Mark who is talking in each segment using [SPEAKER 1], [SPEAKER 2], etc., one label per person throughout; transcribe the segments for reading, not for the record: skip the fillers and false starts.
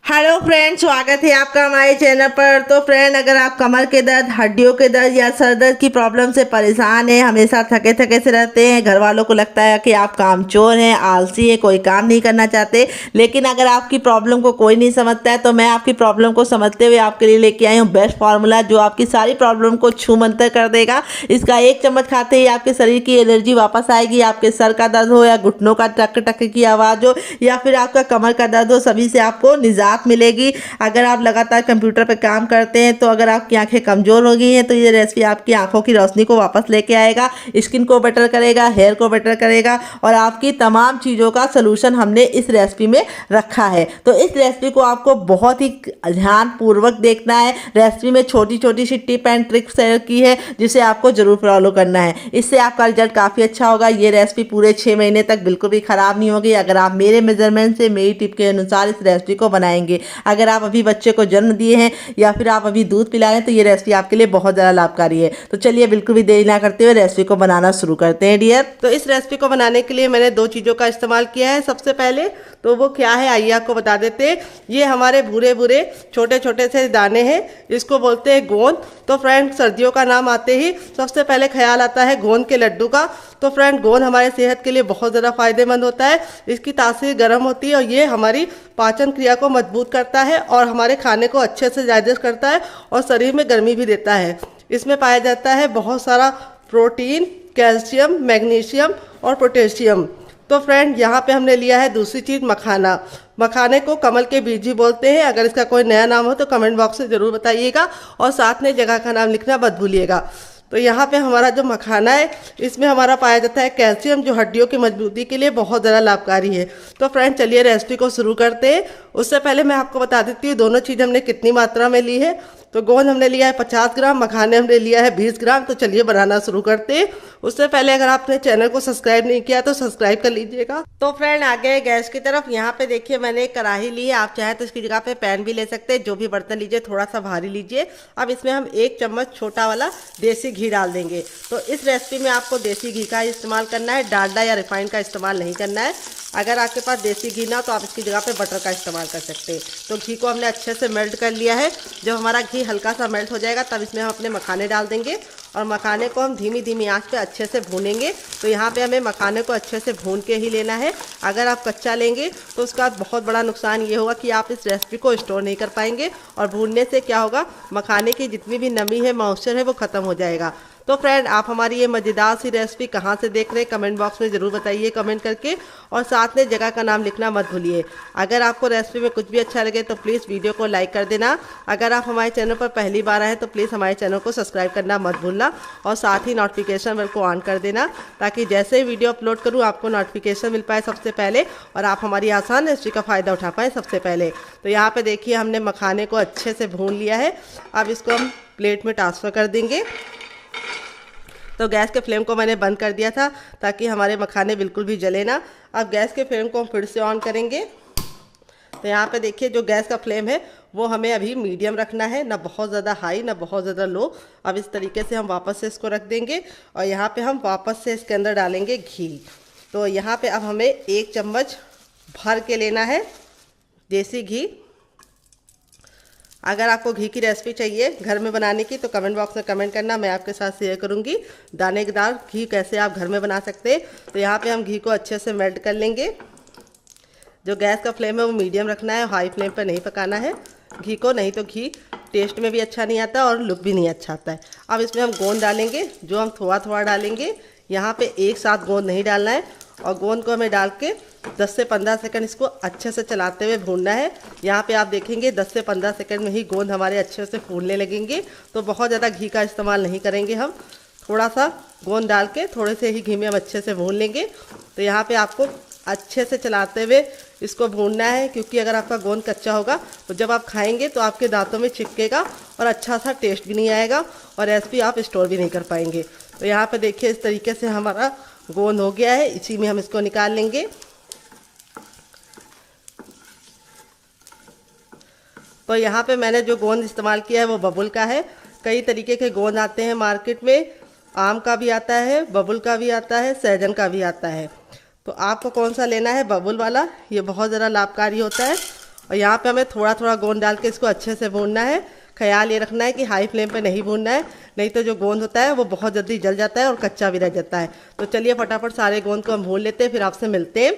[SPEAKER 1] Hello friend, स्वागत है आपका हमारे चैनल पर। तो फ्रेंड, अगर आप कमर के दर्द, हड्डियों के दर्द या सर दर्द की प्रॉब्लम से परेशान हैं, हमेशा थके थके से रहते हैं, घर वालों को लगता है कि आप कामचोर हैं, आलसी हैं, कोई काम नहीं करना चाहते, लेकिन अगर आपकी प्रॉब्लम को कोई नहीं समझता है, तो मैं आपकी प्रॉब्लम को समझते हुए आपके लिए लेके आई हूँ बेस्ट फार्मूला, जो आपकी सारी प्रॉब्लम को छू मंतर कर देगा। इसका 1 चम्मच खाते ही आपके शरीर की एनर्जी वापस आएगी। आपके सर का दर्द हो या घुटनों का टक टक की आवाज़ हो या फिर आपका कमर का दर्द हो, सभी से आपको निजात मिलेगी। अगर आप लगातार कंप्यूटर पर काम करते हैं, तो अगर आपकी आंखें कमजोर हो गई हैं, तो ये रेसिपी आपकी आंखों की रोशनी को वापस लेके आएगा, स्किन को बेटर करेगा, हेयर को बेटर करेगा और आपकी तमाम चीज़ों का सलूशन हमने इस रेसिपी में रखा है। तो इस रेसिपी को आपको बहुत ही ध्यानपूर्वक देखना है। रेसिपी में छोटी छोटी सी टिप एंड ट्रिक शेयर की है, जिसे आपको जरूर फॉलो करना है। इससे आपका रिजल्ट काफ़ी अच्छा होगा। ये रेसिपी पूरे 6 महीने तक बिल्कुल भी ख़राब नहीं होगी, अगर आप मेरे मेजरमेंट से, मेरी टिप के अनुसार इस रेसिपी को बनाएंगे। अगर आप अभी बच्चे को जन्म दिए हैं या फिर आप अभी दूध पिला रहे हैं, तो ये रेसिपी आपके लिए बहुत ज़्यादा लाभकारी है। तो चलिए बिल्कुल भी देरी ना करते हुए रेसिपी को बनाना शुरू करते हैं डियर। तो इस रेसिपी को बनाने के लिए मैंने 2 चीज़ों का इस्तेमाल किया है। सबसे पहले तो वो क्या है, आइए आपको बता देते हैं। ये हमारे भूरे भूरे छोटे छोटे से दाने हैं, इसको बोलते हैं गोंद। तो फ्रेंड, सर्दियों का नाम आते ही सबसे पहले ख्याल आता है गोंद के लड्डू का। तो फ्रेंड, गोंद हमारे सेहत के लिए बहुत ज़्यादा फायदेमंद होता है। इसकी तासीर गर्म होती है और ये हमारी पाचन क्रिया को मजबूत करता है और हमारे खाने को अच्छे से डाइजेस्ट करता है और शरीर में गर्मी भी देता है। इसमें पाया जाता है बहुत सारा प्रोटीन, कैल्शियम, मैग्नीशियम और पोटेशियम। तो फ्रेंड, यहाँ पे हमने लिया है दूसरी चीज़, मखाना। मखाने को कमल के बीज भी बोलते हैं। अगर इसका कोई नया नाम हो तो कमेंट बॉक्स में ज़रूर बताइएगा और साथ में जगह का नाम लिखना मत भूलिएगा। तो यहाँ पे हमारा जो मखाना है, इसमें हमारा पाया जाता है कैल्शियम, जो हड्डियों की मजबूती के लिए बहुत ज़्यादा लाभकारी है। तो फ्रेंड, चलिए रेसिपी को शुरू करते हैं। उससे पहले मैं आपको बता देती हूँ दोनों चीज़ हमने कितनी मात्रा में ली है। तो गोंद हमने लिया है 50 ग्राम, मखाने हमने लिया है 20 ग्राम। तो चलिए बनाना शुरू करते हैं। उससे पहले अगर आपने चैनल को सब्सक्राइब नहीं किया तो सब्सक्राइब कर लीजिएगा। तो फ्रेंड, आ गए गैस की तरफ। यहाँ पे देखिए मैंने एक कढ़ाई ली है, आप चाहे तो इसकी जगह पे पैन भी ले सकते हैं। जो भी बर्तन लीजिए थोड़ा सा भारी लीजिए। अब इसमें हम 1 चम्मच छोटा वाला देसी घी डाल देंगे। तो इस रेसिपी में आपको देसी घी का इस्तेमाल करना है, डालडा या रिफाइंड का इस्तेमाल नहीं करना है। अगर आपके पास देसी घी ना हो तो आप इसकी जगह पे बटर का इस्तेमाल कर सकते हैं। तो घी को हमने अच्छे से मेल्ट कर लिया है। जब हमारा घी हल्का सा मेल्ट हो जाएगा, तब इसमें हम अपने मखाने डाल देंगे और मखाने को हम धीमी धीमी आंच पे अच्छे से भूनेंगे। तो यहाँ पे हमें मखाने को अच्छे से भून के ही लेना है। अगर आप कच्चा लेंगे तो उसका बहुत बड़ा नुकसान ये होगा कि आप इस रेसिपी को स्टोर नहीं कर पाएंगे और भूनने से क्या होगा, मखाने की जितनी भी नमी है, मॉइस्चर है, वो ख़त्म हो जाएगा। तो फ्रेंड, आप हमारी ये मज़ेदार सी रेसिपी कहाँ से देख रहे हैं कमेंट बॉक्स में ज़रूर बताइए कमेंट करके, और साथ में जगह का नाम लिखना मत भूलिए। अगर आपको रेसिपी में कुछ भी अच्छा लगे तो प्लीज़ वीडियो को लाइक कर देना। अगर आप हमारे चैनल पर पहली बार आए तो प्लीज़ हमारे चैनल को सब्सक्राइब करना मत भूलना और साथ ही नोटिफिकेशन बेल को ऑन कर देना, ताकि जैसे ही वीडियो अपलोड करूँ आपको नोटिफिकेशन मिल पाए सबसे पहले और आप हमारी आसान रेसिपी का फ़ायदा उठा पाएँ सबसे पहले। तो यहाँ पर देखिए हमने मखाने को अच्छे से भून लिया है। अब इसको हम प्लेट में ट्रांसफ़र कर देंगे। तो गैस के फ्लेम को मैंने बंद कर दिया था ताकि हमारे मखाने बिल्कुल भी जले ना। अब गैस के फ्लेम को हम फिर से ऑन करेंगे। तो यहाँ पे देखिए जो गैस का फ्लेम है वो हमें अभी मीडियम रखना है, ना बहुत ज़्यादा हाई ना बहुत ज़्यादा लो। अब इस तरीके से हम वापस से इसको रख देंगे और यहाँ पे हम वापस से इसके अंदर डालेंगे घी। तो यहाँ पे अब हमें 1 चम्मच भर के लेना है देसी घी। अगर आपको घी की रेसिपी चाहिए घर में बनाने की तो कमेंट बॉक्स में कमेंट करना, मैं आपके साथ शेयर करूंगी दानेदार घी कैसे आप घर में बना सकते हैं। तो यहाँ पे हम घी को अच्छे से मेल्ट कर लेंगे। जो गैस का फ्लेम है वो मीडियम रखना है, हाई फ्लेम पर नहीं पकाना है घी को, नहीं तो घी टेस्ट में भी अच्छा नहीं आता और लुक भी नहीं अच्छा आता है। अब इसमें हम गोंद डालेंगे, जो हम थोड़ा थोड़ा डालेंगे। यहाँ पे एक साथ गोंद नहीं डालना है और गोंद को हमें डाल के 10 से 15 सेकंड इसको अच्छे से चलाते हुए भूनना है। यहाँ पे आप देखेंगे 10 से 15 सेकंड में ही गोंद हमारे अच्छे से फूलने लगेंगे। तो बहुत ज़्यादा घी का इस्तेमाल नहीं करेंगे हम, थोड़ा सा गोंद डाल के थोड़े से ही घी में हम अच्छे से भून लेंगे। तो यहाँ पे आपको अच्छे से चलाते हुए इसको भूनना है, क्योंकि अगर आपका गोंद कच्चा होगा तो जब आप खाएंगे तो आपके दांतों में चिपकेगा और अच्छा सा टेस्ट भी नहीं आएगा और रेसिपी आप स्टोर भी नहीं कर पाएंगे। तो यहाँ पे देखिए इस तरीके से हमारा गोंद हो गया है, इसी में हम इसको निकाल लेंगे। तो यहाँ पे मैंने जो गोंद इस्तेमाल किया है वो बबुल का है। कई तरीके के गोंद आते हैं मार्केट में, आम का भी आता है, बबुल का भी आता है, सहजन का भी आता है। तो आपको कौन सा लेना है, बबुल वाला, ये बहुत ज़्यादा लाभकारी होता है और यहाँ पे हमें थोड़ा थोड़ा गोंद डाल के इसको अच्छे से भूनना है। ख्याल ये रखना है कि हाई फ्लेम पे नहीं भूनना है, नहीं तो जो गोंद होता है वो बहुत जल्दी जल जाता है और कच्चा भी रह जाता है। तो चलिए फटाफट सारे गोंद को हम भून लेते हैं, फिर आपसे मिलते हैं।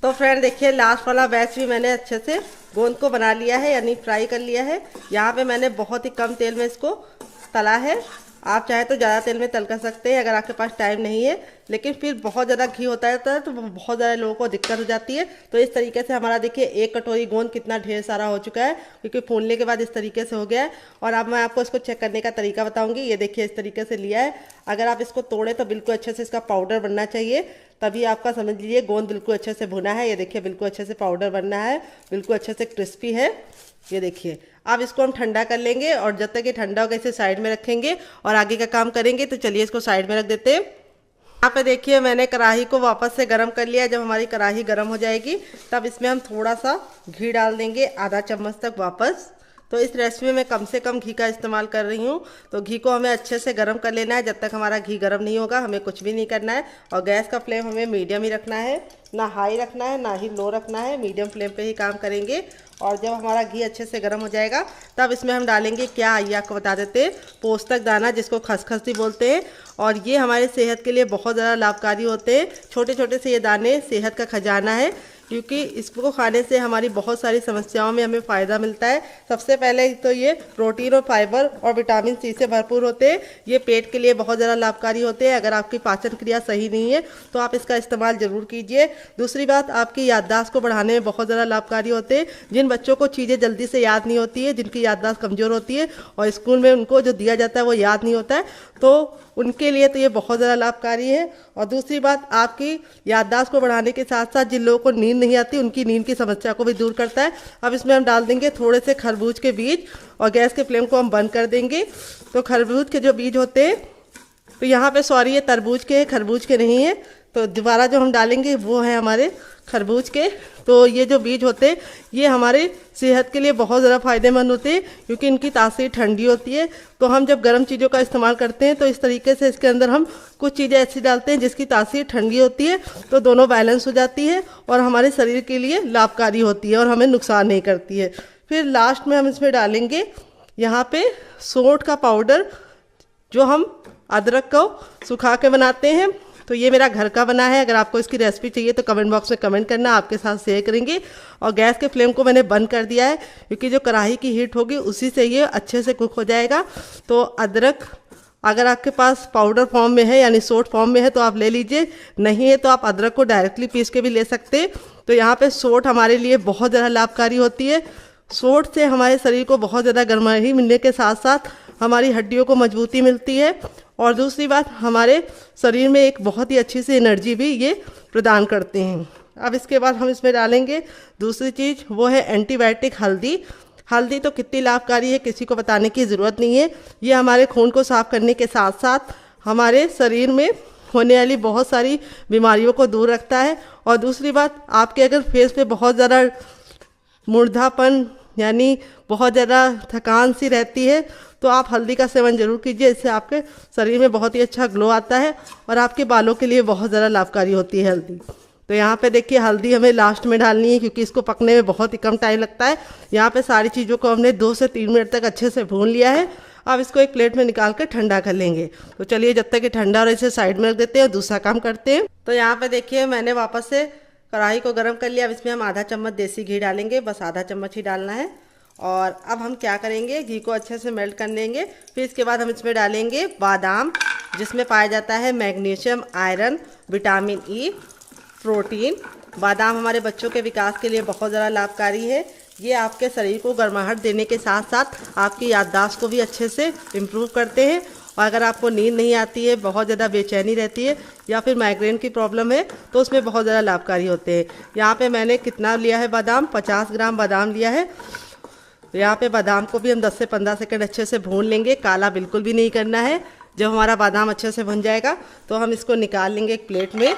[SPEAKER 1] तो फ्रेंड देखिए, लास्ट वाला बैच भी मैंने अच्छे से गोंद को बना लिया है, यानी फ्राई कर लिया है। यहाँ पे मैंने बहुत ही कम तेल में इसको तला है। आप चाहे तो ज़्यादा तेल में तल कर सकते हैं अगर आपके पास टाइम नहीं है, लेकिन फिर बहुत ज़्यादा घी होता है तो बहुत ज़्यादा लोगों को दिक्कत हो जाती है। तो इस तरीके से हमारा देखिए 1 कटोरी गोंद कितना ढेर सारा हो चुका है, क्योंकि फूलने के बाद इस तरीके से हो गया है। और अब मैं आपको इसको चेक करने का तरीका बताऊंगी। ये देखिए इस तरीके से लिया है। अगर आप इसको तोड़े तो बिल्कुल अच्छे से इसका पाउडर बनना चाहिए, तभी आपका समझ लीजिए गोंद बिल्कुल अच्छे से भुना है। ये देखिए बिल्कुल अच्छे से पाउडर बनना है, बिल्कुल अच्छे से क्रिस्पी है। ये देखिए, अब इसको हम ठंडा कर लेंगे और जब तक ये ठंडा होगा इसे साइड में रखेंगे और आगे का काम करेंगे। तो चलिए इसको साइड में रख देते हैं। यहाँ पे देखिए मैंने कढ़ाई को वापस से गर्म कर लिया। जब हमारी कढ़ाई गर्म हो जाएगी तब इसमें हम थोड़ा सा घी डाल देंगे, आधा चम्मच तक वापस। तो इस रेसिपी में कम से कम घी का इस्तेमाल कर रही हूँ। तो घी को हमें अच्छे से गर्म कर लेना है। जब तक हमारा घी गर्म नहीं होगा हमें कुछ भी नहीं करना है। और गैस का फ्लेम हमें मीडियम ही रखना है, ना हाई रखना है ना ही लो रखना है, मीडियम फ्लेम पे ही काम करेंगे। और जब हमारा घी अच्छे से गर्म हो जाएगा तब इसमें हम डालेंगे क्या, आइए आपको बता देते हैं, पोस्तक दाना, जिसको खसखस भी बोलते हैं। और ये हमारे सेहत के लिए बहुत ज़्यादा लाभकारी होते हैं। छोटे छोटे से ये दाने सेहत का खजाना है, क्योंकि इसको खाने से हमारी बहुत सारी समस्याओं में हमें फ़ायदा मिलता है। सबसे पहले तो ये प्रोटीन और फाइबर और विटामिन सी से भरपूर होते हैं। ये पेट के लिए बहुत ज़्यादा लाभकारी होते हैं। अगर आपकी पाचन क्रिया सही नहीं है तो आप इसका इस्तेमाल ज़रूर कीजिए। दूसरी बात, आपकी याददाश्त को बढ़ाने में बहुत ज़्यादा लाभकारी होते हैं। जिन बच्चों को चीज़ें जल्दी से याद नहीं होती है, जिनकी याददाश्त कमज़ोर होती है और स्कूल में उनको जो दिया जाता है वो याद नहीं होता है, तो उनके लिए तो ये बहुत ज़्यादा लाभकारी है। और दूसरी बात, आपकी याददाश्त को बढ़ाने के साथ साथ जिन लोगों को नींद नहीं आती उनकी नींद की समस्या को भी दूर करता है। अब इसमें हम डाल देंगे थोड़े से खरबूज के बीज और गैस के फ्लेम को हम बंद कर देंगे। तो खरबूज के जो बीज होते हैं, तो यहाँ पे सॉरी ये तरबूज के हैं, खरबूज के नहीं है। तो दोबारा जो हम डालेंगे वो है हमारे खरबूज के। तो ये जो बीज होते हैं ये हमारे सेहत के लिए बहुत ज़्यादा फायदेमंद होते हैं, क्योंकि इनकी तासीर ठंडी होती है। तो हम जब गर्म चीज़ों का इस्तेमाल करते हैं तो इस तरीके से इसके अंदर हम कुछ चीज़ें ऐसी डालते हैं जिसकी तासीर ठंडी होती है, तो दोनों बैलेंस हो जाती है और हमारे शरीर के लिए लाभकारी होती है और हमें नुकसान नहीं करती है। फिर लास्ट में हम इसमें डालेंगे यहाँ पे सौंठ का पाउडर, जो हम अदरक को सुखा के बनाते हैं। तो ये मेरा घर का बना है। अगर आपको इसकी रेसिपी चाहिए तो कमेंट बॉक्स में कमेंट करना, आपके साथ शेयर करेंगे। और गैस के फ्लेम को मैंने बंद कर दिया है, क्योंकि जो कढ़ाई की हीट होगी उसी से ये अच्छे से कुक हो जाएगा। तो अदरक अगर आपके पास पाउडर फॉर्म में है यानी सौंठ फॉर्म में है तो आप ले लीजिए, नहीं है तो आप अदरक को डायरेक्टली पीस के भी ले सकते हैं। तो यहाँ पे सौंठ हमारे लिए बहुत ज़्यादा लाभकारी होती है। सौंठ से हमारे शरीर को बहुत ज़्यादा गर्माई मिलने के साथ साथ हमारी हड्डियों को मजबूती मिलती है। और दूसरी बात, हमारे शरीर में एक बहुत ही अच्छी सी एनर्जी भी ये प्रदान करते हैं। अब इसके बाद हम इसमें डालेंगे दूसरी चीज़, वो है एंटीबायोटिक हल्दी। हल्दी तो कितनी लाभकारी है किसी को बताने की ज़रूरत नहीं है। ये हमारे खून को साफ़ करने के साथ साथ हमारे शरीर में होने वाली बहुत सारी बीमारियों को दूर रखता है। और दूसरी बात, आपके अगर फेस पे बहुत ज़्यादा मुर्दापन यानी बहुत ज़्यादा थकान सी रहती है तो आप हल्दी का सेवन जरूर कीजिए। इससे आपके शरीर में बहुत ही अच्छा ग्लो आता है और आपके बालों के लिए बहुत ज़्यादा लाभकारी होती है हल्दी। तो यहाँ पे देखिए हल्दी हमें लास्ट में डालनी है, क्योंकि इसको पकने में बहुत ही कम टाइम लगता है। यहाँ पे सारी चीज़ों को हमने 2 से 3 मिनट तक अच्छे से भून लिया है। अब इसको एक प्लेट में निकाल कर ठंडा कर लेंगे। तो चलिए जब तक ये ठंडा और इसे साइड में रख देते हैं, दूसरा काम करते हैं। तो यहाँ पे देखिए मैंने वापस से कढ़ाई को गर्म कर लिया। अब इसमें हम आधा चम्मच देसी घी डालेंगे, बस आधा चम्मच ही डालना है। और अब हम क्या करेंगे, घी को अच्छे से मेल्ट कर लेंगे। फिर इसके बाद हम इसमें डालेंगे बादाम, जिसमें पाया जाता है magnesium, iron, vitamin E, protein. बादाम हमारे बच्चों के विकास के लिए बहुत ज़्यादा लाभकारी है। ये आपके शरीर को गर्माहट देने के साथ साथ आपकी याददाश्त को भी अच्छे से इम्प्रूव करते हैं। और अगर आपको नींद नहीं आती है, बहुत ज़्यादा बेचैनी रहती है या फिर माइग्रेन की प्रॉब्लम है तो उसमें बहुत ज़्यादा लाभकारी होते हैं। यहाँ पे मैंने कितना लिया है बादाम, 50 ग्राम बादाम लिया है। तो यहाँ पे बादाम को भी हम 10 से 15 सेकंड अच्छे से भून लेंगे, काला बिल्कुल भी नहीं करना है। जब हमारा बादाम अच्छे से भुन जाएगा तो हम इसको निकाल लेंगे एक प्लेट में।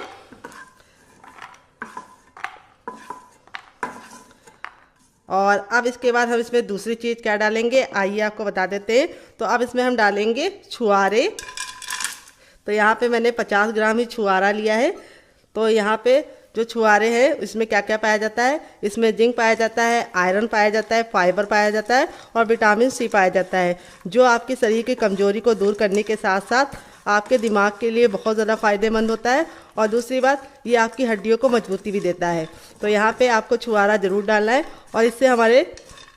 [SPEAKER 1] और अब इसके बाद हम इसमें दूसरी चीज़ क्या डालेंगे, आइए आपको बता देते हैं। तो अब इसमें हम डालेंगे छुआरे। तो यहाँ पे मैंने 50 ग्राम ही छुआरा लिया है। तो यहाँ पे जो छुहारे हैं इसमें क्या क्या पाया जाता है, इसमें जिंक पाया जाता है, आयरन पाया जाता है, फाइबर पाया जाता है और विटामिन सी पाया जाता है, जो आपके शरीर की कमजोरी को दूर करने के साथ साथ आपके दिमाग के लिए बहुत ज़्यादा फ़ायदेमंद होता है। और दूसरी बात, ये आपकी हड्डियों को मजबूती भी देता है। तो यहाँ पे आपको छुहारा ज़रूर डालना है और इससे हमारे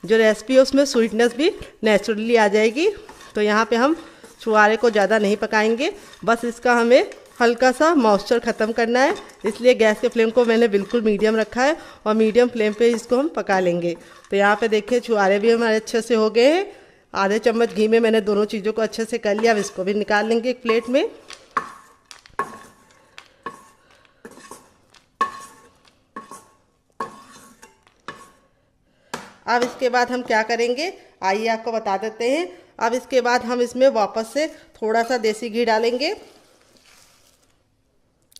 [SPEAKER 1] जो रेसिपी है उसमें स्वीटनेस भी नेचुरली आ जाएगी। तो यहाँ पे हम छुहारे को ज़्यादा नहीं पकाएंगे, बस इसका हमें हल्का सा मॉइस्चर ख़त्म करना है, इसलिए गैस के फ्लेम को मैंने बिल्कुल मीडियम रखा है और मीडियम फ्लेम पे इसको हम पका लेंगे। तो यहाँ पे देखिए छुहारे भी हमारे अच्छे से हो गए हैं। आधे चम्मच घी में मैंने दोनों चीज़ों को अच्छे से कर लिया। अब इसको भी निकाल लेंगे एक प्लेट में। अब इसके बाद हम क्या करेंगे, आइए आपको बता देते हैं। अब इसके बाद हम इसमें वापस से थोड़ा सा देसी घी डालेंगे,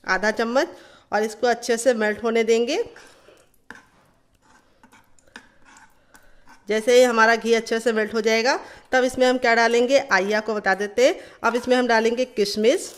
[SPEAKER 1] आधा चम्मच, और इसको अच्छे से मेल्ट होने देंगे। जैसे ही हमारा घी अच्छे से मेल्ट हो जाएगा तब इसमें हम क्या डालेंगे, आइए आपको बता देते हैं। अब इसमें हम डालेंगे किशमिश।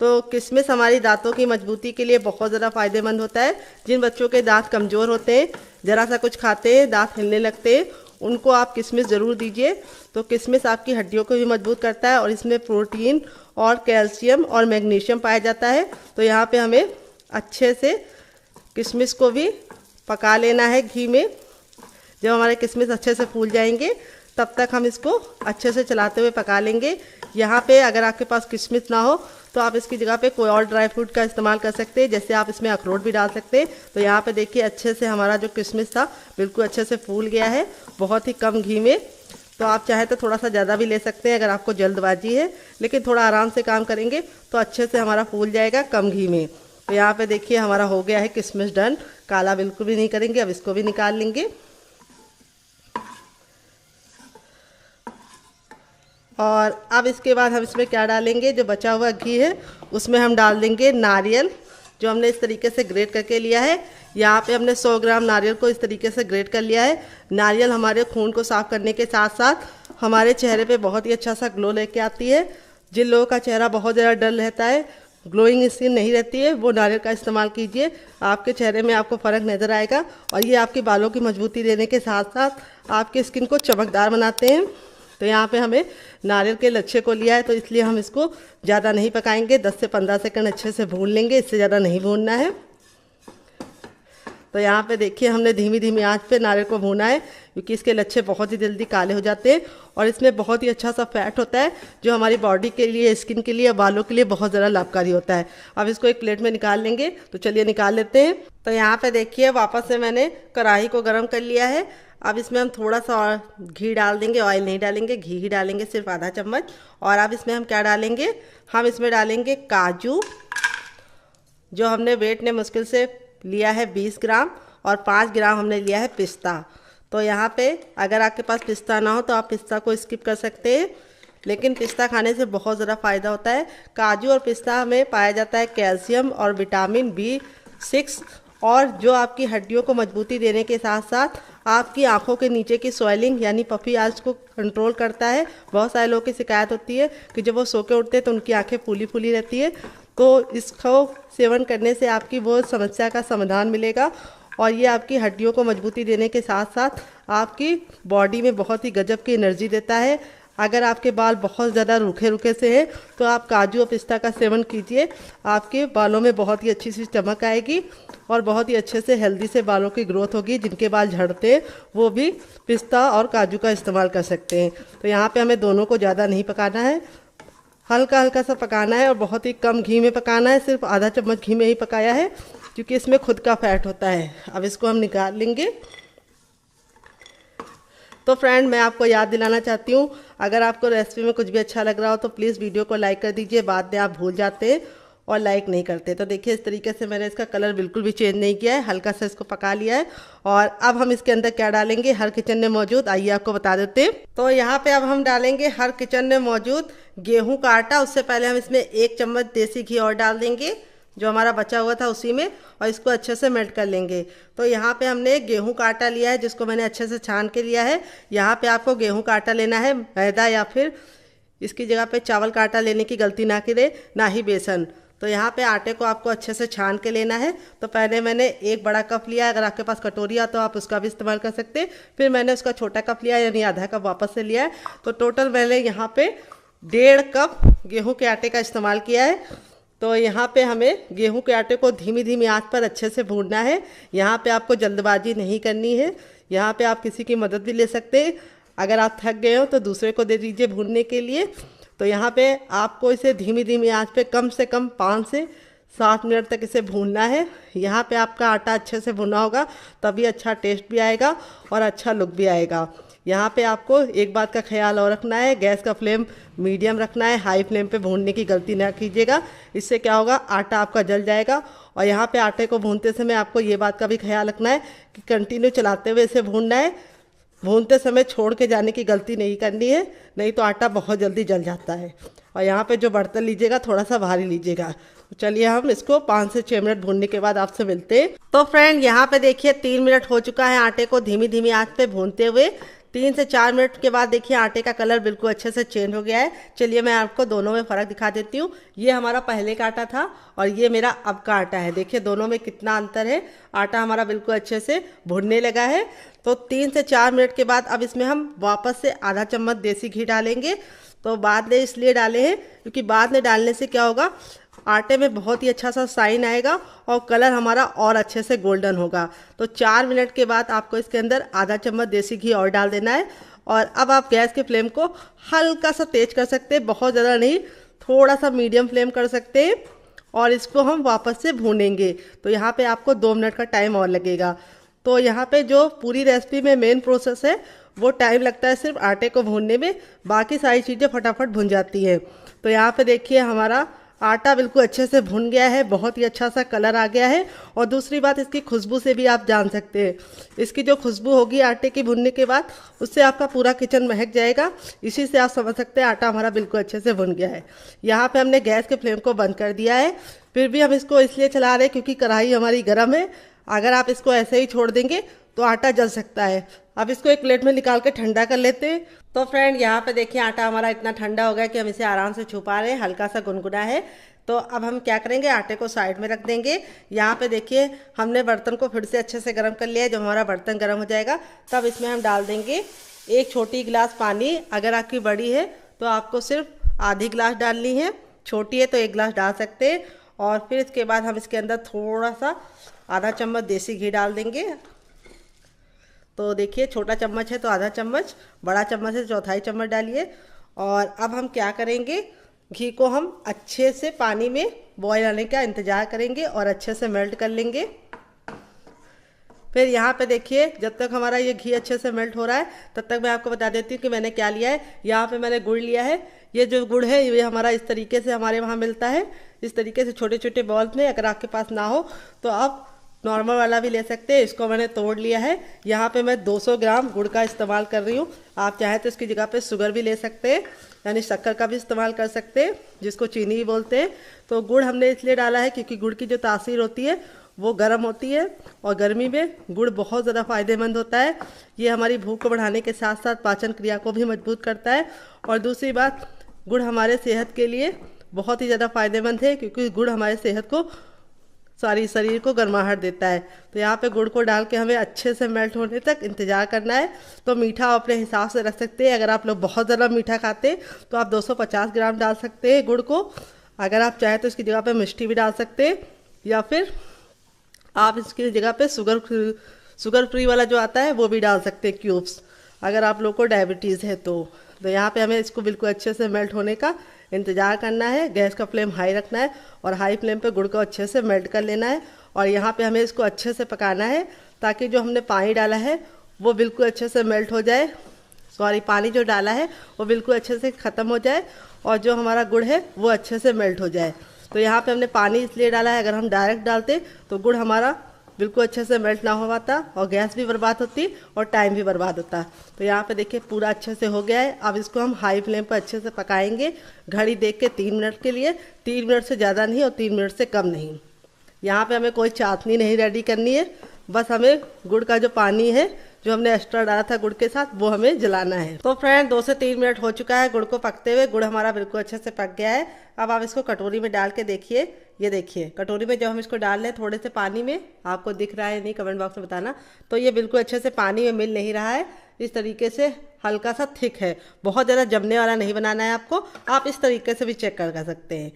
[SPEAKER 1] तो किशमिश हमारी दांतों की मजबूती के लिए बहुत ज़्यादा फ़ायदेमंद होता है। जिन बच्चों के दांत कमज़ोर होते हैं, ज़रा सा कुछ खाते हैं दांत हिलने लगते हैं, उनको आप किशमिश ज़रूर दीजिए। तो किशमिश आपकी हड्डियों को भी मजबूत करता है और इसमें प्रोटीन और कैल्शियम और मैग्नीशियम पाया जाता है। तो यहाँ पे हमें अच्छे से किशमिश को भी पका लेना है घी में। जब हमारे किशमिश अच्छे से फूल जाएंगे तब तक हम इसको अच्छे से चलाते हुए पका लेंगे। यहाँ पे अगर आपके पास किशमिश ना हो तो आप इसकी जगह पे कोई और ड्राई फ्रूट का इस्तेमाल कर सकते हैं, जैसे आप इसमें अखरोट भी डाल सकते हैं। तो यहाँ पे देखिए अच्छे से हमारा जो किशमिश था बिल्कुल अच्छे से फूल गया है, बहुत ही कम घी में। तो आप चाहे तो थोड़ा सा ज़्यादा भी ले सकते हैं अगर आपको जल्दबाजी है, लेकिन थोड़ा आराम से काम करेंगे तो अच्छे से हमारा फूल जाएगा कम घी में। तो यहाँ पे देखिए हमारा हो गया है किशमिश डन, काला बिल्कुल भी नहीं करेंगे। अब इसको भी निकाल लेंगे और अब इसके बाद हम इसमें क्या डालेंगे, जो बचा हुआ घी है उसमें हम डाल देंगे नारियल, जो हमने इस तरीके से ग्रेट करके लिया है। यहाँ पे हमने 100 ग्राम नारियल को इस तरीके से ग्रेट कर लिया है। नारियल हमारे खून को साफ़ करने के साथ साथ हमारे चेहरे पे बहुत ही अच्छा सा ग्लो लेके आती है। जिन लोगों का चेहरा बहुत ज़्यादा डल रहता है, ग्लोइंग स्किन नहीं रहती है, वो नारियल का इस्तेमाल कीजिए, आपके चेहरे में आपको फ़र्क नज़र आएगा। और ये आपके बालों की मजबूती देने के साथ साथ आपकी स्किन को चमकदार बनाते हैं। तो यहाँ पे हमें नारियल के लच्छे को लिया है, तो इसलिए हम इसको ज़्यादा नहीं पकाएंगे, 10 से 15 सेकंड अच्छे से भून लेंगे, इससे ज़्यादा नहीं भूनना है। तो यहाँ पे देखिए हमने धीमी धीमी आंच पे नारियल को भूना है, क्योंकि इसके लच्छे बहुत ही जल्दी काले हो जाते हैं और इसमें बहुत ही अच्छा सा फैट होता है, जो हमारी बॉडी के लिए, स्किन के लिए, बालों के लिए बहुत ज़्यादा लाभकारी होता है। अब इसको एक प्लेट में निकाल लेंगे, तो चलिए निकाल लेते हैं। तो यहाँ पे देखिए वापस से मैंने कढ़ाई को गर्म कर लिया है। अब इसमें हम थोड़ा सा और घी डाल देंगे, ऑयल नहीं डालेंगे, घी ही डालेंगे, सिर्फ आधा चम्मच। और अब इसमें हम क्या डालेंगे, हम इसमें डालेंगे काजू, जो हमने वेट ने मुश्किल से लिया है 20 ग्राम, और 5 ग्राम हमने लिया है पिस्ता। तो यहाँ पे अगर आपके पास पिस्ता ना हो तो आप पिस्ता को स्किप कर सकते हैं, लेकिन पिस्ता खाने से बहुत ज़्यादा फ़ायदा होता है। काजू और पिस्ता में पाया जाता है कैल्शियम और विटामिन B6, और जो आपकी हड्डियों को मजबूती देने के साथ साथ आपकी आंखों के नीचे की स्वेलिंग यानी पफी आइज को कंट्रोल करता है। बहुत सारे लोगों की शिकायत होती है कि जब वो सो के उठते हैं तो उनकी आंखें फूली फूली रहती है, तो इसको सेवन करने से आपकी वो समस्या का समाधान मिलेगा। और ये आपकी हड्डियों को मजबूती देने के साथ साथ आपकी बॉडी में बहुत ही गजब की एनर्जी देता है। अगर आपके बाल बहुत ज़्यादा रूखे रूखे से हैं तो आप काजू और पिस्ता का सेवन कीजिए, आपके बालों में बहुत ही अच्छी सी चमक आएगी और बहुत ही अच्छे से हेल्दी से बालों की ग्रोथ होगी। जिनके बाल झड़ते हैं वो भी पिस्ता और काजू का इस्तेमाल कर सकते हैं। तो यहाँ पे हमें दोनों को ज़्यादा नहीं पकाना है, हल्का हल्का सा पकाना है और बहुत ही कम घी में पकाना है। सिर्फ आधा चम्मच घी में ही पकाया है, क्योंकि इसमें खुद का फैट होता है। अब इसको हम निकाल लेंगे। तो फ्रेंड, मैं आपको याद दिलाना चाहती हूँ, अगर आपको रेसिपी में कुछ भी अच्छा लग रहा हो तो प्लीज़ वीडियो को लाइक कर दीजिए। बाद में आप भूल जाते हैं और लाइक नहीं करते। तो देखिए इस तरीके से मैंने इसका कलर बिल्कुल भी चेंज नहीं किया है, हल्का सा इसको पका लिया है। और अब हम इसके अंदर क्या डालेंगे, हर किचन में मौजूद, आइए आपको बता देते हैं। तो यहाँ पे अब हम डालेंगे हर किचन में मौजूद गेहूं का आटा। उससे पहले हम इसमें 1 चम्मच देसी घी और डाल देंगे, जो हमारा बचा हुआ था उसी में, और इसको अच्छे से मेल्ट कर लेंगे। तो यहाँ पे हमने गेहूं का आटा लिया है, जिसको मैंने अच्छे से छान के लिया है। यहाँ पे आपको गेहूं का आटा लेना है, मैदा या फिर इसकी जगह पे चावल का आटा लेने की गलती ना करें, ना ही बेसन। तो यहाँ पे आटे को आपको अच्छे से छान के लेना है। तो पहले मैंने एक बड़ा कप लिया, अगर आपके पास कटोरी आ तो आप उसका भी इस्तेमाल कर सकते हैं। फिर मैंने उसका छोटा कप लिया, यानी आधा कप वापस से लिया है। तो टोटल मैंने यहाँ पे 1.5 कप गेहूं के आटे का इस्तेमाल किया है। तो यहाँ पे हमें गेहूं के आटे को धीमी धीमी आंच पर अच्छे से भूनना है। यहाँ पे आपको जल्दबाजी नहीं करनी है। यहाँ पे आप किसी की मदद भी ले सकते हैं। अगर आप थक गए हो तो दूसरे को दे दीजिए भूनने के लिए। तो यहाँ पे आपको इसे धीमी धीमी आंच पे कम से कम 5 से 7 मिनट तक इसे भूनना है। यहाँ पे आपका आटा अच्छे से भुना होगा तभी अच्छा टेस्ट भी आएगा और अच्छा लुक भी आएगा। यहाँ पे आपको एक बात का ख्याल और रखना है, गैस का फ्लेम मीडियम रखना है, हाई फ्लेम पे भूनने की गलती ना कीजिएगा। इससे क्या होगा, आटा आपका जल जाएगा। और यहाँ पे आटे को भूनते समय आपको ये बात का भी ख्याल रखना है कि कंटिन्यू चलाते हुए इसे भूनना है। भूनते समय छोड़ के जाने की गलती नहीं करनी है, नहीं तो आटा बहुत जल्दी जल जाता है। और यहाँ पे जो बर्तन लीजिएगा थोड़ा सा भारी लीजिएगा। तो चलिए हम इसको 5 से 6 मिनट भूनने के बाद आपसे मिलते हैं। तो फ्रेंड यहाँ पे देखिए 3 मिनट हो चुका है आटे को धीमी धीमी आंच पे भूनते हुए। 3 से 4 मिनट के बाद देखिए आटे का कलर बिल्कुल अच्छे से चेंज हो गया है। चलिए मैं आपको दोनों में फ़र्क दिखा देती हूँ। ये हमारा पहले का आटा था और ये मेरा अब का आटा है। देखिए दोनों में कितना अंतर है। आटा हमारा बिल्कुल अच्छे से भुनने लगा है। तो 3 से 4 मिनट के बाद अब इसमें हम वापस से आधा चम्मच देसी घी डालेंगे। तो बाद में इसलिए डाले हैं क्योंकि बाद में डालने से क्या होगा, आटे में बहुत ही अच्छा सा साइन आएगा और कलर हमारा और अच्छे से गोल्डन होगा। तो 4 मिनट के बाद आपको इसके अंदर आधा चम्मच देसी घी और डाल देना है। और अब आप गैस के फ्लेम को हल्का सा तेज कर सकते हैं, बहुत ज़्यादा नहीं, थोड़ा सा मीडियम फ्लेम कर सकते हैं। और इसको हम वापस से भूनेंगे। तो यहाँ पे आपको 2 मिनट का टाइम और लगेगा। तो यहाँ पे जो पूरी रेसिपी में मेन प्रोसेस है वो टाइम लगता है सिर्फ आटे को भूनने में, बाकी सारी चीज़ें फटाफट भुन जाती हैं। तो यहाँ पे देखिए हमारा आटा बिल्कुल अच्छे से भुन गया है, बहुत ही अच्छा सा कलर आ गया है। और दूसरी बात, इसकी खुशबू से भी आप जान सकते हैं। इसकी जो खुशबू होगी आटे की भुनने के बाद, उससे आपका पूरा किचन महक जाएगा। इसी से आप समझ सकते हैं आटा हमारा बिल्कुल अच्छे से भुन गया है। यहाँ पे हमने गैस के फ्लेम को बंद कर दिया है। फिर भी हम इसको इसलिए चला रहे हैं क्योंकि कढ़ाई हमारी गर्म है। अगर आप इसको ऐसे ही छोड़ देंगे तो आटा जल सकता है। अब इसको एक प्लेट में निकाल के ठंडा कर लेते हैं। तो फ्रेंड यहाँ पे देखिए आटा हमारा इतना ठंडा हो गया कि हम इसे आराम से छू पा रहे हैं, हल्का सा गुनगुना है। तो अब हम क्या करेंगे, आटे को साइड में रख देंगे। यहाँ पे देखिए हमने बर्तन को फिर से अच्छे से गर्म कर लिया है। जब हमारा बर्तन गर्म हो जाएगा तब इसमें हम डाल देंगे 1 छोटी गिलास पानी। अगर आपकी बड़ी है तो आपको सिर्फ आधी गिलास डालनी है, छोटी है तो 1 गिलास डाल सकते हैं। और फिर इसके बाद हम इसके अंदर थोड़ा सा आधा चम्मच देसी घी डाल देंगे। तो देखिए छोटा चम्मच है तो आधा चम्मच, बड़ा चम्मच है तो 1/4 चम्मच डालिए। और अब हम क्या करेंगे, घी को हम अच्छे से पानी में बॉयल आने का इंतज़ार करेंगे और अच्छे से मेल्ट कर लेंगे। फिर यहाँ पे देखिए जब तक हमारा ये घी अच्छे से मेल्ट हो रहा है तब तक मैं आपको बता देती हूँ कि मैंने क्या लिया है। यहाँ पे मैंने गुड़ लिया है। ये जो गुड़ है ये हमारा इस तरीके से हमारे वहाँ मिलता है, इस तरीके से छोटे छोटे बॉल्स में। अगर आपके पास ना हो तो आप नॉर्मल वाला भी ले सकते हैं। इसको मैंने तोड़ लिया है। यहाँ पे मैं 200 ग्राम गुड़ का इस्तेमाल कर रही हूँ। आप चाहें तो इसकी जगह पे शुगर भी ले सकते हैं, यानी शक्कर का भी इस्तेमाल कर सकते हैं, जिसको चीनी भी बोलते हैं। तो गुड़ हमने इसलिए डाला है क्योंकि गुड़ की जो तासीर होती है वो गर्म होती है और गर्मी में गुड़ बहुत ज़्यादा फ़ायदेमंद होता है। ये हमारी भूख को बढ़ाने के साथ साथ पाचन क्रिया को भी मजबूत करता है। और दूसरी बात, गुड़ हमारे सेहत के लिए बहुत ही ज़्यादा फ़ायदेमंद है क्योंकि गुड़ हमारे सेहत को, सारी शरीर को गर्माहट देता है। तो यहाँ पे गुड़ को डाल के हमें अच्छे से मेल्ट होने तक इंतज़ार करना है। तो मीठा अपने हिसाब से रख सकते हैं। अगर आप लोग बहुत ज़्यादा मीठा खाते हैं तो आप 250 ग्राम डाल सकते हैं गुड़ को। अगर आप चाहें तो इसकी जगह पे मिष्टी भी डाल सकते हैं, या फिर आप इसकी जगह पे शुगर फ्री वाला जो आता है वो भी डाल सकते हैं, क्यूब्स, अगर आप लोग को डायबिटीज़ है तो। यहाँ पे हमें इसको बिल्कुल अच्छे से मेल्ट होने का इंतज़ार करना है। गैस का फ्लेम हाई रखना है और हाई फ्लेम पे गुड़ को अच्छे से मेल्ट कर लेना है। और यहाँ पे हमें इसको अच्छे से पकाना है ताकि जो हमने पानी डाला है वो बिल्कुल अच्छे से मेल्ट हो जाए। पानी जो डाला है वो बिल्कुल अच्छे से ख़त्म हो जाए और जो हमारा गुड़ है वो अच्छे से मेल्ट हो जाए। तो यहाँ पे हमने पानी इसलिए डाला है, अगर हम डायरेक्ट डालते तो गुड़ हमारा बिल्कुल अच्छे से मेल्ट ना हो पाता और गैस भी बर्बाद होती और टाइम भी बर्बाद होता। तो यहाँ पे देखिए पूरा अच्छे से हो गया है। अब इसको हम हाई फ्लेम पर अच्छे से पकाएंगे, घड़ी देख के 3 मिनट के लिए। 3 मिनट से ज़्यादा नहीं और 3 मिनट से कम नहीं। यहाँ पे हमें कोई चाशनी नहीं रेडी करनी है, बस हमें गुड़ का जो पानी है जो हमने एक्स्ट्रा डाला था गुड़ के साथ वो हमें जलाना है। तो फ्रेंड 2 से 3 मिनट हो चुका है गुड़ को पकते हुए। गुड़ हमारा बिल्कुल अच्छे से पक गया है। अब आप इसको कटोरी में डाल के देखिए
[SPEAKER 2] ये देखिए कटोरी में जब हम इसको डाल रहे हैं थोड़े से पानी में, आपको दिख रहा है नहीं कमेंट बॉक्स में बताना, तो ये बिल्कुल अच्छे से पानी में मिल नहीं रहा है। इस तरीके से हल्का सा थिक है, बहुत ज़्यादा जमने वाला नहीं बनाना है आपको। आप इस तरीके से भी चेक कर सकते हैं।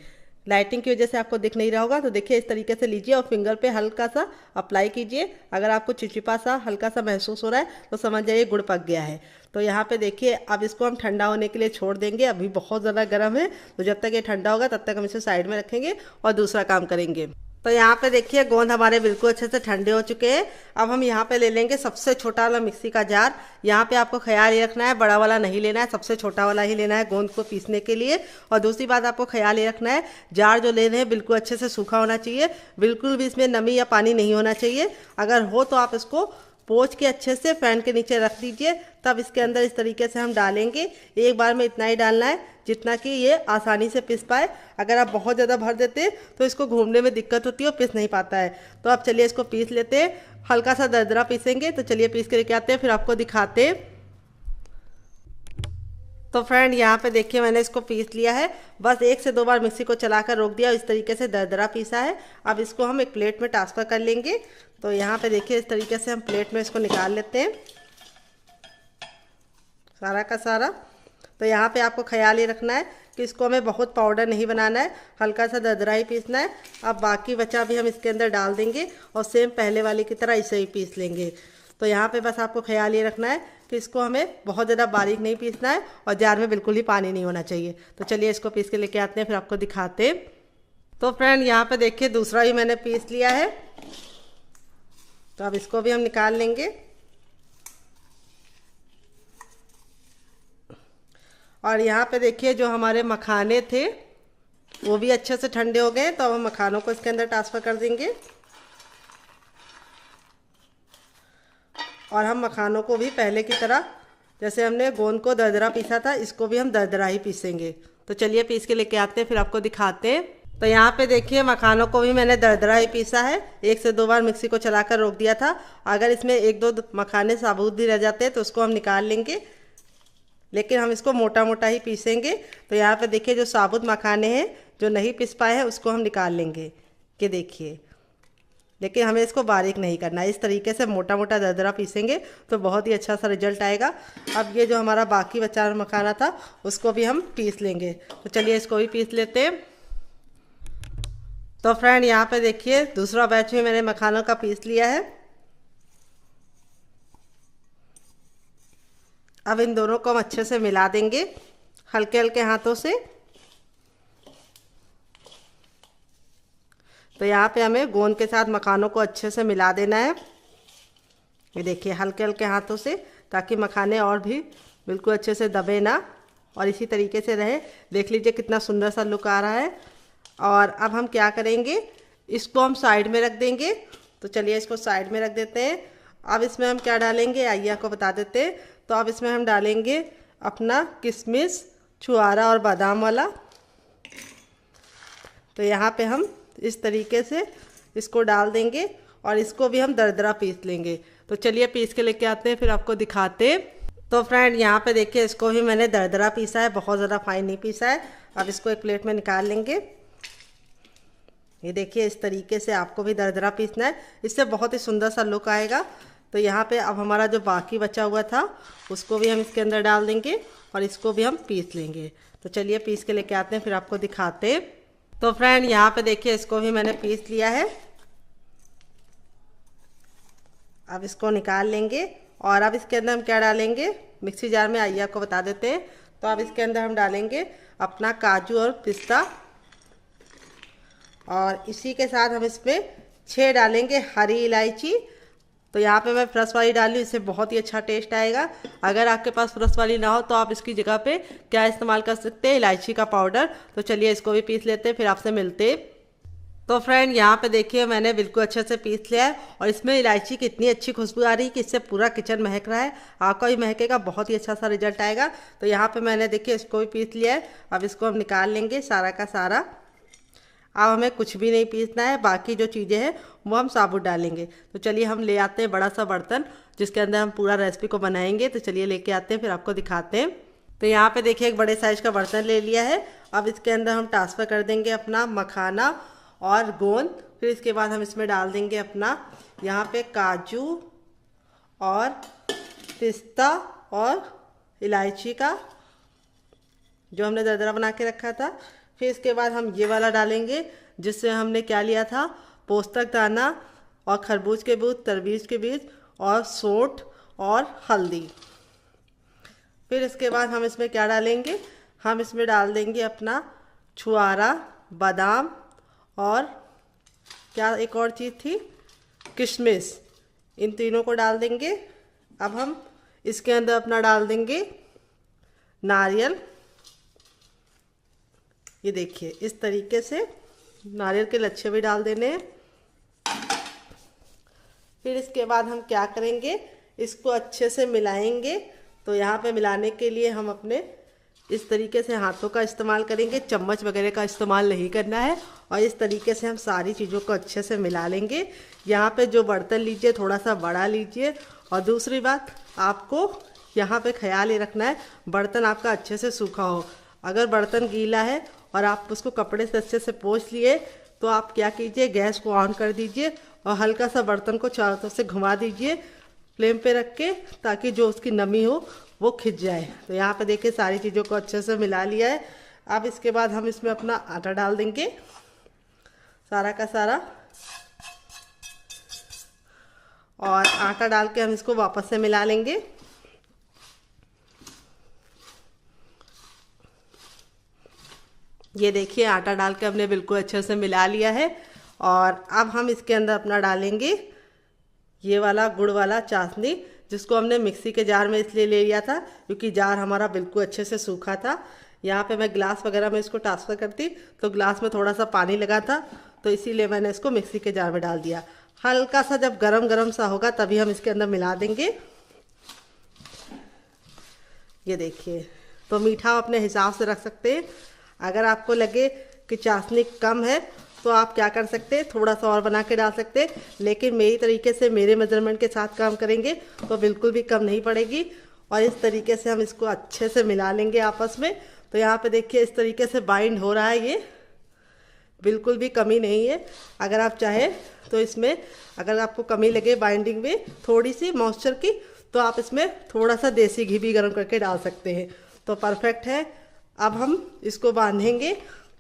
[SPEAKER 2] लाइटिंग की वजह से आपको दिख नहीं रहा होगा, तो देखिए इस तरीके से लीजिए और फिंगर पे हल्का सा अप्लाई कीजिए। अगर आपको चिपचिपा सा हल्का सा महसूस हो रहा है तो समझ जाइए गुड़ पक गया है। तो यहाँ पे देखिए अब इसको हम ठंडा होने के लिए छोड़ देंगे। अभी बहुत ज़्यादा गर्म है, तो जब तक ये ठंडा होगा तब तक हम इसे साइड में रखेंगे और दूसरा काम करेंगे। तो यहाँ पे देखिए गोंद हमारे बिल्कुल अच्छे से ठंडे हो चुके हैं। अब हम यहाँ पे ले लेंगे सबसे छोटा वाला मिक्सी का जार। यहाँ पे आपको ख्याल ये रखना है बड़ा वाला नहीं लेना है, सबसे छोटा वाला ही लेना है गोंद को पीसने के लिए। और दूसरी बात आपको ख्याल ये रखना है जार जो ले रहे हैं बिल्कुल अच्छे से सूखा होना चाहिए, बिल्कुल भी इसमें नमी या पानी नहीं होना चाहिए। अगर हो तो आप इसको पोंछ के अच्छे से फैन के नीचे रख दीजिए, तब इसके अंदर इस तरीके से हम डालेंगे। एक बार में इतना ही डालना है जितना कि ये आसानी से पिस पाए। अगर आप बहुत ज़्यादा भर देते तो इसको घूमने में दिक्कत होती है और पिस नहीं पाता है। तो आप चलिए इसको पीस लेते हैं, हल्का सा दरदरा पीसेंगे। तो चलिए पीस के लेके आते हैं, फिर आपको दिखाते हैं। तो फ्रेंड यहाँ पे देखिए मैंने इसको पीस लिया है, बस 1 से 2 बार मिक्सी को चलाकर रोक दिया, इस तरीके से दरदरा पीसा है। अब इसको हम एक प्लेट में ट्रांसफ़र कर लेंगे। तो यहाँ पे देखिए इस तरीके से हम प्लेट में इसको निकाल लेते हैं सारा का सारा। तो यहाँ पे आपको ख्याल ये रखना है कि इसको हमें बहुत पाउडर नहीं बनाना है, हल्का सा दरदरा ही पीसना है। अब बाकी बचा भी हम इसके अंदर डाल देंगे और सेम पहले वाले की तरह इसे ही पीस लेंगे। तो यहाँ पे बस आपको ख्याल ये रखना है कि इसको हमें बहुत ज़्यादा बारीक नहीं पीसना है और जार में बिल्कुल ही पानी नहीं होना चाहिए। तो चलिए इसको पीस के लेके आते हैं, फिर आपको दिखाते हैं। तो फ्रेंड यहाँ पे देखिए दूसरा ही मैंने पीस लिया है, तो अब इसको भी हम निकाल लेंगे। और यहाँ पे देखिए जो हमारे मखाने थे वो भी अच्छे से ठंडे हो गए, तो अब हम मखानों को इसके अंदर ट्रांसफ़र कर देंगे। और हम मखानों को भी पहले की तरह जैसे हमने गोंद को दरदरा पीसा था, इसको भी हम दरदरा ही पीसेंगे। तो चलिए पीस के लेके आते हैं, फिर आपको दिखाते हैं। तो यहाँ पे देखिए मखानों को भी मैंने दरदरा ही पीसा है, 1 से 2 बार मिक्सी को चलाकर रोक दिया था। अगर इसमें 1-2 मखाने साबुत भी रह जाते हैं तो उसको हम निकाल लेंगे, लेकिन हम इसको मोटा मोटा ही पीसेंगे। तो यहाँ पे देखिए जो साबुत मखाने हैं जो नहीं पीस पाए हैं उसको हम निकाल लेंगे, कि देखिए। लेकिन हमें इसको बारीक नहीं करना है, इस तरीके से मोटा मोटा दरदरा पीसेंगे तो बहुत ही अच्छा सा रिजल्ट आएगा। अब ये जो हमारा बाकी बचा मखाना था उसको भी हम पीस लेंगे। तो चलिए इसको भी पीस लेते हैं। तो फ्रेंड यहाँ पे देखिए दूसरा बैच भी मैंने मखानों का पीस लिया है। अब इन दोनों को हम अच्छे से मिला देंगे हल्के हल्के हाथों से। तो यहाँ पे हमें गोंद के साथ मखानों को अच्छे से मिला देना है, ये देखिए हल्के हल्के हाथों से, ताकि मखाने और भी बिल्कुल अच्छे से दबे ना और इसी तरीके से रहे। देख लीजिए कितना सुंदर सा लुक आ रहा है। और अब हम क्या करेंगे, इसको हम साइड में रख देंगे। तो चलिए इसको साइड में रख देते हैं। अब इसमें हम क्या डालेंगे आइए आपको बता देते हैं। तो अब इसमें हम डालेंगे अपना किशमिश, छुआरा और बादाम वाला। तो यहाँ पे हम इस तरीके से इसको डाल देंगे और इसको भी हम दरदरा पीस लेंगे। तो चलिए पीस के लेके आते हैं, फिर आपको दिखाते हैं। तो फ्रेंड यहाँ पे देखिए इसको भी मैंने दरदरा पीसा है, बहुत ज़्यादा फाइन नहीं पीसा है। अब इसको एक प्लेट में निकाल लेंगे। ये देखिए इस तरीके से आपको भी दरदरा पीसना है, इससे बहुत ही सुंदर सा लुक आएगा। तो यहाँ पे अब हमारा जो बाकी बचा हुआ था उसको भी हम इसके अंदर डाल देंगे और इसको भी हम पीस लेंगे। तो चलिए पीस के लेके आते हैं, फिर आपको दिखाते हैं। तो फ्रेंड यहाँ पे देखिए इसको भी मैंने पीस लिया है। अब इसको निकाल लेंगे और अब इसके अंदर हम क्या डालेंगे, मिक्सी जार में आइए आपको बता देते हैं। तो अब इसके अंदर हम डालेंगे अपना काजू और पिस्ता, और इसी के साथ हम इसमें 6 डालेंगे हरी इलायची। तो यहाँ पे मैं फ्रेश वाली डाली हूँ, इससे बहुत ही अच्छा टेस्ट आएगा। अगर आपके पास फ्रेश वाली ना हो तो आप इसकी जगह पे क्या इस्तेमाल कर सकते हैं, इलायची का पाउडर। तो चलिए इसको भी पीस लेते हैं, फिर आपसे मिलते हैं। तो फ्रेंड यहाँ पे देखिए मैंने बिल्कुल अच्छे से पीस लिया है और इसमें इलायची की इतनी अच्छी खुशबू आ रही है कि इससे पूरा किचन महक रहा है। आपका भी महकेगा, बहुत ही अच्छा सा रिजल्ट आएगा। तो यहाँ पे मैंने देखिए इसको भी पीस लिया है। अब इसको हम निकाल लेंगे सारा का सारा। अब हमें कुछ भी नहीं पीसना है, बाकी जो चीज़ें हैं वो हम साबुत डालेंगे। तो चलिए हम ले आते हैं बड़ा सा बर्तन जिसके अंदर हम पूरा रेसिपी को बनाएंगे। तो चलिए लेके आते हैं, फिर आपको दिखाते हैं। तो यहाँ पे देखिए एक बड़े साइज़ का बर्तन ले लिया है। अब इसके अंदर हम ट्रांसफ़र कर देंगे अपना मखाना और गोंद। फिर इसके बाद हम इसमें डाल देंगे अपना यहाँ पे काजू और पिस्ता और इलायची का जो हमने दरदरा बना के रखा था। फिर इसके बाद हम ये वाला डालेंगे जिससे हमने क्या लिया था, पोस्तक दाना और खरबूज के बीज, तरबूज के बीज और सौंठ और हल्दी। फिर इसके बाद हम इसमें क्या डालेंगे, हम इसमें डाल देंगे अपना छुआरा, बादाम और क्या एक और चीज़ थी, किशमिश। इन तीनों को डाल देंगे। अब हम इसके अंदर अपना डाल देंगे नारियल। ये देखिए इस तरीके से नारियल के लच्छे भी डाल देने हैं। फिर इसके बाद हम क्या करेंगे, इसको अच्छे से मिलाएंगे। तो यहाँ पे मिलाने के लिए हम अपने इस तरीके से हाथों का इस्तेमाल करेंगे, चम्मच वगैरह का इस्तेमाल नहीं करना है। और इस तरीके से हम सारी चीज़ों को अच्छे से मिला लेंगे। यहाँ पे जो बर्तन लीजिए थोड़ा सा बड़ा लीजिए। और दूसरी बात, आपको यहाँ पे ख्याल ये रखना है बर्तन आपका अच्छे से सूखा हो। अगर बर्तन गीला है और आप उसको कपड़े से अच्छे से पोंछ लिए तो आप क्या कीजिए, गैस को ऑन कर दीजिए और हल्का सा बर्तन को चारों तरफ से घुमा दीजिए फ्लेम पे रख के, ताकि जो उसकी नमी हो वो खिंच जाए। तो यहाँ पे देखिए सारी चीज़ों को अच्छे से मिला लिया है। अब इसके बाद हम इसमें अपना आटा डाल देंगे सारा का सारा, और आटा डाल के हम इसको वापस से मिला लेंगे। ये देखिए आटा डाल के हमने बिल्कुल अच्छे से मिला लिया है। और अब हम इसके अंदर अपना डालेंगे ये वाला गुड़ वाला चाशनी, जिसको हमने मिक्सी के जार में इसलिए ले लिया था क्योंकि जार हमारा बिल्कुल अच्छे से सूखा था। यहाँ पे मैं गिलास वगैरह में इसको ट्रांसफ़र करती तो गिलास में थोड़ा सा पानी लगा था, तो इसीलिए मैंने इसको मिक्सी के जार में डाल दिया। हल्का सा जब गरम गरम सा होगा तभी हम इसके अंदर मिला देंगे। ये देखिए, तो मीठा अपने हिसाब से रख सकते हैं। अगर आपको लगे कि चाशनी कम है तो आप क्या कर सकते हैं, थोड़ा सा और बना के डाल सकते हैं। लेकिन मेरी तरीके से, मेरे मेजरमेंट के साथ काम करेंगे तो बिल्कुल भी कम नहीं पड़ेगी। और इस तरीके से हम इसको अच्छे से मिला लेंगे आपस में। तो यहाँ पे देखिए इस तरीके से बाइंड हो रहा है, ये बिल्कुल भी कमी नहीं है। अगर आप चाहें तो इसमें, अगर आपको कमी लगे बाइंडिंग में थोड़ी सी मॉइस्चर की, तो आप इसमें थोड़ा सा देसी घी भी गर्म करके डाल सकते हैं। तो परफेक्ट है। अब हम इसको बांधेंगे।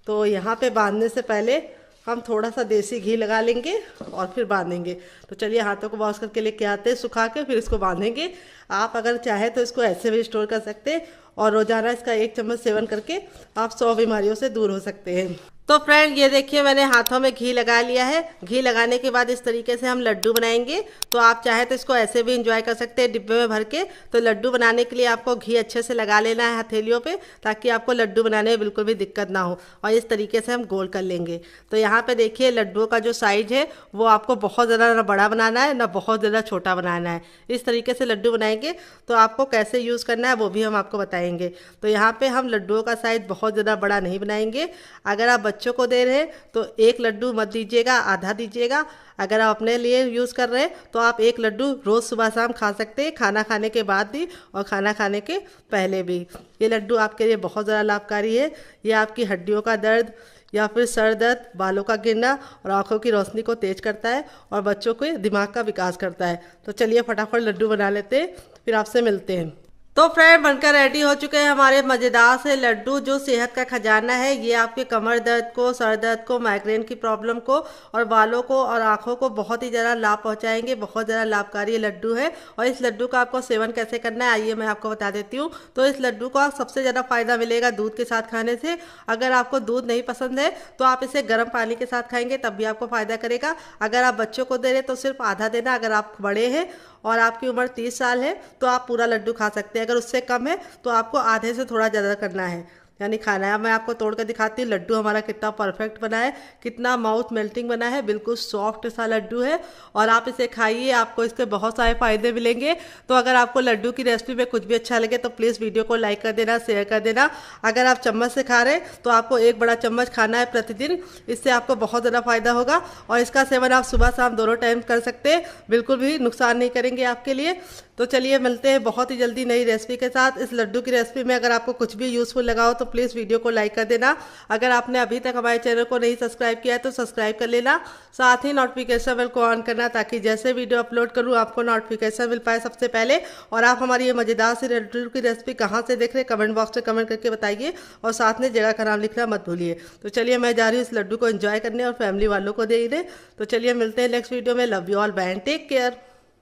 [SPEAKER 2] तो यहाँ पे बांधने से पहले हम थोड़ा सा देसी घी लगा लेंगे और फिर बांधेंगे। तो चलिए हाथों को वॉश करके लेके आते हैं सुखा के, फिर इसको बांधेंगे। आप अगर चाहे तो इसको ऐसे भी स्टोर कर सकते हैं और रोजाना इसका 1 चम्मच सेवन करके आप 100 बीमारियों से दूर हो सकते हैं। तो फ्रेंड ये देखिए मैंने हाथों में घी लगा लिया है। घी लगाने के बाद इस तरीके से हम लड्डू बनाएंगे। तो आप चाहे तो इसको ऐसे भी एंजॉय कर सकते हैं डिब्बे में भर के। तो लड्डू बनाने के लिए आपको घी अच्छे से लगा लेना है हथेलियों पे, ताकि आपको लड्डू बनाने में बिल्कुल भी दिक्कत ना हो। और इस तरीके से हम गोल कर लेंगे। तो यहाँ पे देखिए लड्डुओं का जो साइज है वो आपको बहुत ज़्यादा ना बड़ा बनाना है ना बहुत ज़्यादा छोटा बनाना है। इस तरीके से लड्डू बनाएंगे। तो आपको कैसे यूज़ करना है वो भी हम आपको बताएंगे। तो यहाँ पे हम लड्डुओं का साइज बहुत ज़्यादा बड़ा नहीं बनाएंगे। अगर आप बच्चों को दे रहे हैं तो 1 लड्डू मत दीजिएगा, आधा दीजिएगा। अगर आप अपने लिए यूज़ कर रहे हैं तो आप 1 लड्डू रोज़ सुबह शाम खा सकते हैं, खाना खाने के बाद भी और खाना खाने के पहले भी। ये लड्डू आपके लिए बहुत ज़्यादा लाभकारी है। ये आपकी हड्डियों का दर्द या फिर सर दर्द, बालों का गिरना और आंखों की रोशनी को तेज करता है और बच्चों के दिमाग का विकास करता है। तो चलिए फटाफट लड्डू बना लेते हैं, फिर आपसे मिलते हैं। तो फ्रेंड बनकर रेडी हो चुके हैं हमारे मज़ेदार से लड्डू, जो सेहत का खजाना है। ये आपके कमर दर्द को, सर दर्द को, माइग्रेन की प्रॉब्लम को और बालों को और आंखों को बहुत ही ज़्यादा लाभ पहुंचाएंगे। बहुत ज़्यादा लाभकारी ये लड्डू है। और इस लड्डू का आपको सेवन कैसे करना है आइए मैं आपको बता देती हूँ। तो इस लड्डू को सबसे ज़्यादा फ़ायदा मिलेगा दूध के साथ खाने से। अगर आपको दूध नहीं पसंद है तो आप इसे गर्म पानी के साथ खाएंगे तब भी आपको फ़ायदा करेगा। अगर आप बच्चों को दे रहे तो सिर्फ आधा देना। अगर आप बड़े हैं और आपकी उम्र 30 साल है तो आप पूरा लड्डू खा सकते हैं। अगर उससे कम है तो आपको आधे से थोड़ा ज़्यादा करना है, यानी खाना है। अब मैं आपको तोड़ कर दिखाती हूँ लड्डू हमारा कितना परफेक्ट बना है, कितना माउथ मेल्टिंग बना है। बिल्कुल सॉफ्ट सा लड्डू है और आप इसे खाइए, आपको इसके बहुत सारे फायदे मिलेंगे। तो अगर आपको लड्डू की रेसिपी में कुछ भी अच्छा लगे तो प्लीज़ वीडियो को लाइक कर देना, शेयर कर देना। अगर आप चम्मच से खा रहे हैं तो आपको 1 बड़ा चम्मच खाना है प्रतिदिन। इससे आपको बहुत ज़्यादा फायदा होगा और इसका सेवन आप सुबह शाम दोनों टाइम कर सकते हैं, बिल्कुल भी नुकसान नहीं करेंगे आपके लिए। तो चलिए मिलते हैं बहुत ही जल्दी नई रेसिपी के साथ। इस लड्डू की रेसिपी में अगर आपको कुछ भी यूज़फुल लगा हो तो प्लीज़ वीडियो को लाइक कर देना। अगर आपने अभी तक हमारे चैनल को नहीं सब्सक्राइब किया है तो सब्सक्राइब कर लेना, साथ ही नोटिफिकेशन बेल को ऑन करना ताकि जैसे वीडियो अपलोड करूँ आपको नोटिफिकेशन मिल पाए सबसे पहले। और आप हमारी ये मज़ेदार सी लड्डू की रेसिपी कहाँ से देख रहे हैं कमेंट बॉक्स में कमेंट करके बताइए, और साथ में जगह का नाम लिखना मत भूलिए। तो चलिए मैं जा रही हूँ इस लड्डू को एंजॉय करने और फैमिली वालों को दे दें। तो चलिए मिलते हैं नेक्स्ट वीडियो में। Love you all, bye and take care.